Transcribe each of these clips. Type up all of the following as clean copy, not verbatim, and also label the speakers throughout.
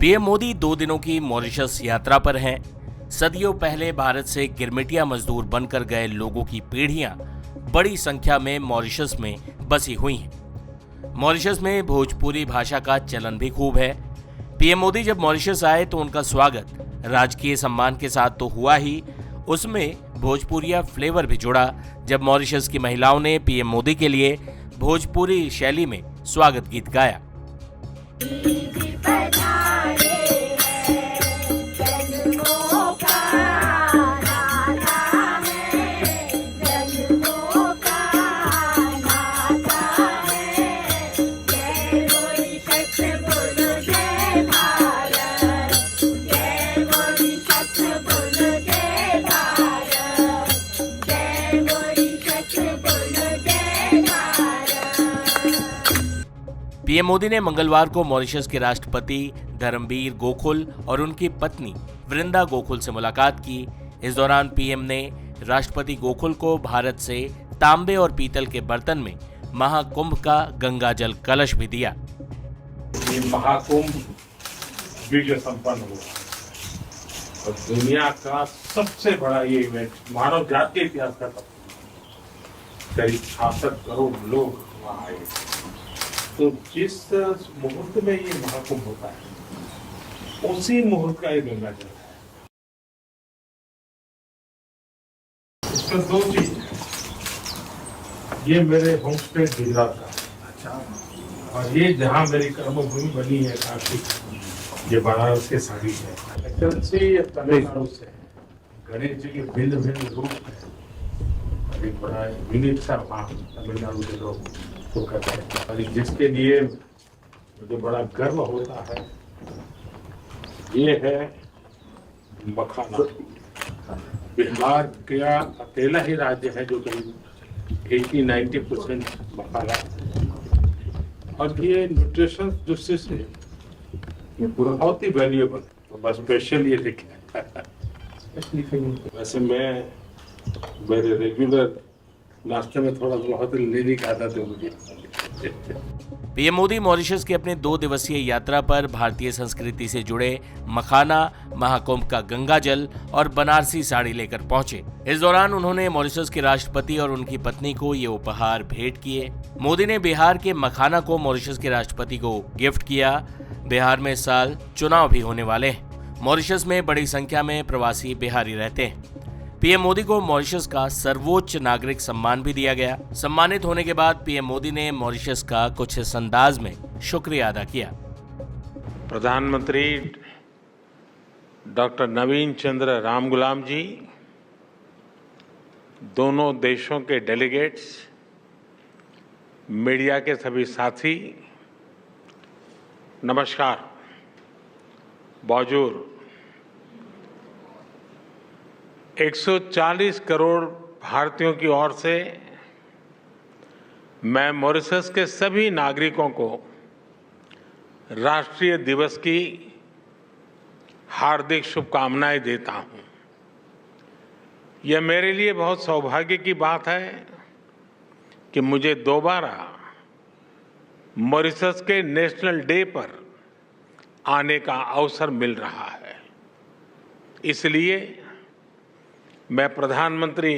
Speaker 1: PM Modi 2 दिनों की Mauritius यात्रा पर हैं। सदियों पहले भारत से गिरमिटिया मजदूर बनकर गए लोगों की पीढ़ियां बड़ी संख्या में मॉरिशस में बसी हुई हैं। मॉरिशस में भोजपुरी भाषा का चलन भी खूब है। पीएम मोदी जब मॉरिशस आए तो उनका स्वागत राजकीय सम्मान के साथ तो हुआ ही, उसमें भोजपुरिया फ्लेवर भी जुड़ा जब मॉरिशस की महिलाओं ने पीएम मोदी के लिए भोजपुरी शैली में स्वागत गीत गाया। पीएम मोदी ने मंगलवार को मॉरिशस के राष्ट्रपति धर्मबीर गोकुल और उनकी पत्नी वृंदा गोकुल से मुलाकात की। इस दौरान पीएम ने राष्ट्रपति गोकुल को भारत से तांबे और पीतल के बर्तन में महाकुंभ का गंगा जल कलश भी दिया।
Speaker 2: ये महाकुंभ विजय संपन्न हुआ और दुनिया का सबसे बड़ा ये इवेंट मानव जाति के इतिहास का करीब 66 करोड़ लोग वहां आए। तो जिस मुहूर्त में ये महाकुंभ होता है उसी मुहूर्त का ये गंगा जल है। इसमें 2 चीज है। ये मेरे होम स्टेट गुजरात का, और ये जहाँ मेरी कर्मभूमि बनी है काशी, ये बनारस के साड़ी है। एक्चुअली ये तमिलनाडु से है। गणेश जी के भिन्न भिन्न रूप है। एक बड़ा यूनिक सा वहाँ तमिलनाडु के लोग तो करते हैं, और जिसके लिए मुझे बड़ा गर्व होता है ये है मखाना। बिहार का अकेला ही राज्य है जो करीब 80-90% मखाना, और ये न्यूट्रिशन दृष्टि से ये बहुत ही वैल्यूएबल। तो बस स्पेशल ये लिखा है। वैसे मैं मेरे रेगुलर नाश्ते में थोड़ा बहुत लेने की आदत है मुझे।
Speaker 1: पीएम मोदी मॉरिशस की अपने 2 दिवसीय यात्रा पर भारतीय संस्कृति से जुड़े मखाना, महाकुंभ का गंगा जल और बनारसी साड़ी लेकर पहुंचे। इस दौरान उन्होंने मॉरिशस के राष्ट्रपति और उनकी पत्नी को ये उपहार भेंट किए। मोदी ने बिहार के मखाना को मॉरिशस के राष्ट्रपति को गिफ्ट किया। बिहार में इस साल चुनाव भी होने वाले हैं। मॉरिशस में बड़ी संख्या में प्रवासी बिहारी रहते हैं। पीएम मोदी को मॉरिशस का सर्वोच्च नागरिक सम्मान भी दिया गया। सम्मानित होने के बाद पीएम मोदी ने मॉरिशस का कुछ इस अंदाज में शुक्रिया अदा किया।
Speaker 2: प्रधानमंत्री डॉक्टर नवीन चंद्र रामगुलाम जी, दोनों देशों के डेलीगेट्स, मीडिया के सभी साथी, नमस्कार। बाजूर 140 करोड़ भारतीयों की ओर से मैं मॉरिशस के सभी नागरिकों को राष्ट्रीय दिवस की हार्दिक शुभकामनाएं देता हूं। यह मेरे लिए बहुत सौभाग्य की बात है कि मुझे दोबारा मॉरिशस के नेशनल डे पर आने का अवसर मिल रहा है। इसलिए मैं प्रधानमंत्री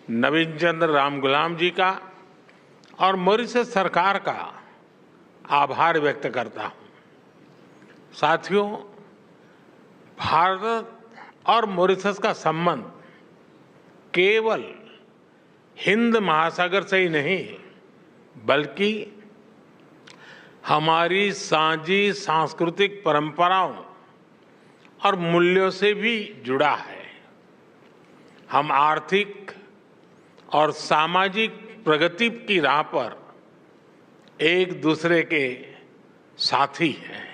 Speaker 2: नवीन चंद्र रामगुलाम जी का और मॉरिशस सरकार का आभार व्यक्त करता हूं। साथियों, भारत और मॉरिशस का संबंध केवल हिंद महासागर से ही नहीं बल्कि हमारी साझी सांस्कृतिक परंपराओं और मूल्यों से भी जुड़ा है। हम आर्थिक और सामाजिक प्रगति की राह पर एक दूसरे के साथी हैं।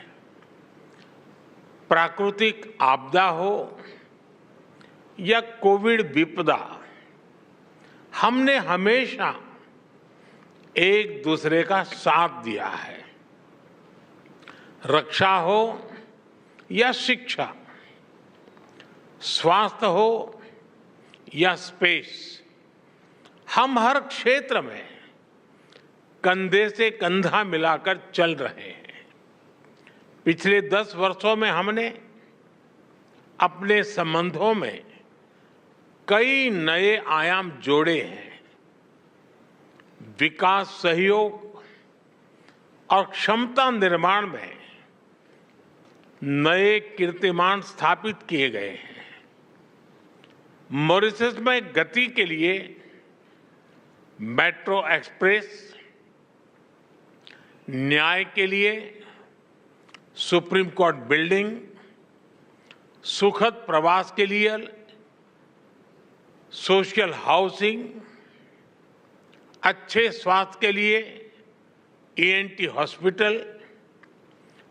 Speaker 2: प्राकृतिक आपदा हो या कोविड विपदा, हमने हमेशा एक दूसरे का साथ दिया है। रक्षा हो या शिक्षा, स्वास्थ्य हो या स्पेस, हम हर क्षेत्र में कंधे से कंधा मिलाकर चल रहे हैं। पिछले 10 वर्षों में हमने अपने संबंधों में कई नए आयाम जोड़े हैं। विकास सहयोग और क्षमता निर्माण में नए कीर्तिमान स्थापित किए गए हैं। मॉरिशस में गति के लिए मेट्रो एक्सप्रेस, न्याय के लिए सुप्रीम कोर्ट बिल्डिंग, सुखद प्रवास के लिए सोशल हाउसिंग, अच्छे स्वास्थ्य के लिए ENT हॉस्पिटल,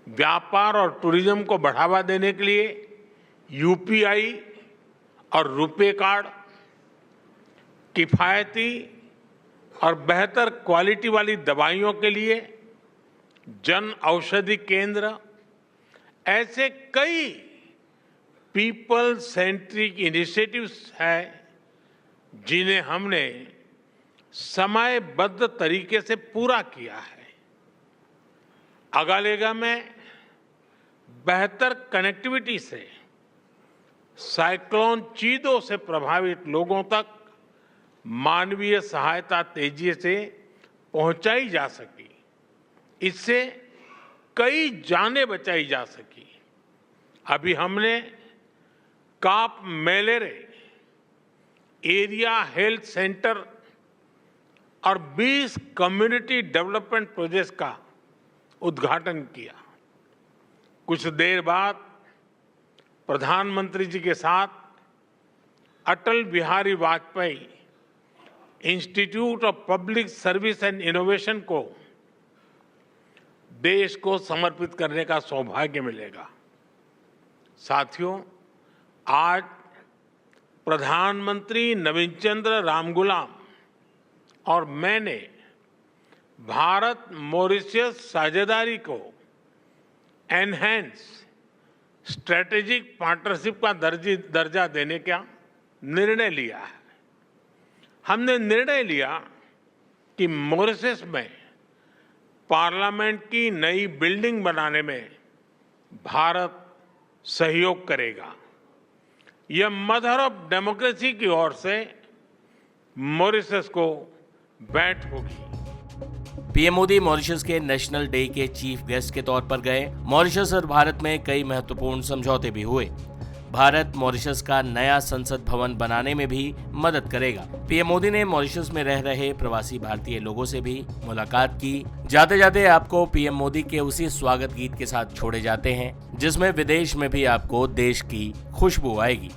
Speaker 2: व्यापार और टूरिज्म को बढ़ावा देने के लिए UPI और रुपे कार्ड, किफायती और बेहतर क्वालिटी वाली दवाइयों के लिए जन औषधि केंद्र, ऐसे कई पीपल सेंट्रिक इनिशिएटिव्स हैं जिन्हें हमने समयबद्ध तरीके से पूरा किया है। अगालेगा में बेहतर कनेक्टिविटी से साइक्लोन चीदो से प्रभावित लोगों तक मानवीय सहायता तेजी से पहुंचाई जा सकी। इससे कई जानें बचाई जा सकी। अभी हमने काप मेलेरे एरिया हेल्थ सेंटर और 20 कम्युनिटी डेवलपमेंट प्रोजेक्ट्स का उद्घाटन किया। कुछ देर बाद प्रधानमंत्री जी के साथ Atal Bihari Vajpayee institute of public service and innovation को देश को समर्पित करने का सौभाग्य मिलेगा। साथियों, आज प्रधानमंत्री नवीन चंद्र रामगुलाम और मैंने भारत मॉरिशस साझेदारी को एनहेंस स्ट्रेटेजिक पार्टनरशिप का दर्जा देने का निर्णय लिया है। हमने निर्णय लिया कि मॉरिशस में पार्लियामेंट की नई बिल्डिंग बनाने में भारत सहयोग करेगा। यह मदर ऑफ डेमोक्रेसी की ओर से मॉरिशस को भेंट होगी।
Speaker 1: पीएम मोदी मॉरिशस के नेशनल डे के चीफ गेस्ट के तौर पर गए। मॉरिशस और भारत में कई महत्वपूर्ण समझौते भी हुए। भारत मॉरिशस का नया संसद भवन बनाने में भी मदद करेगा। पीएम मोदी ने मॉरिशस में रह रहे प्रवासी भारतीय लोगों से भी मुलाकात की। जाते जाते आपको पीएम मोदी के उसी स्वागत गीत के साथ छोड़े जाते हैं जिसमें विदेश में भी आपको देश की खुशबू आएगी।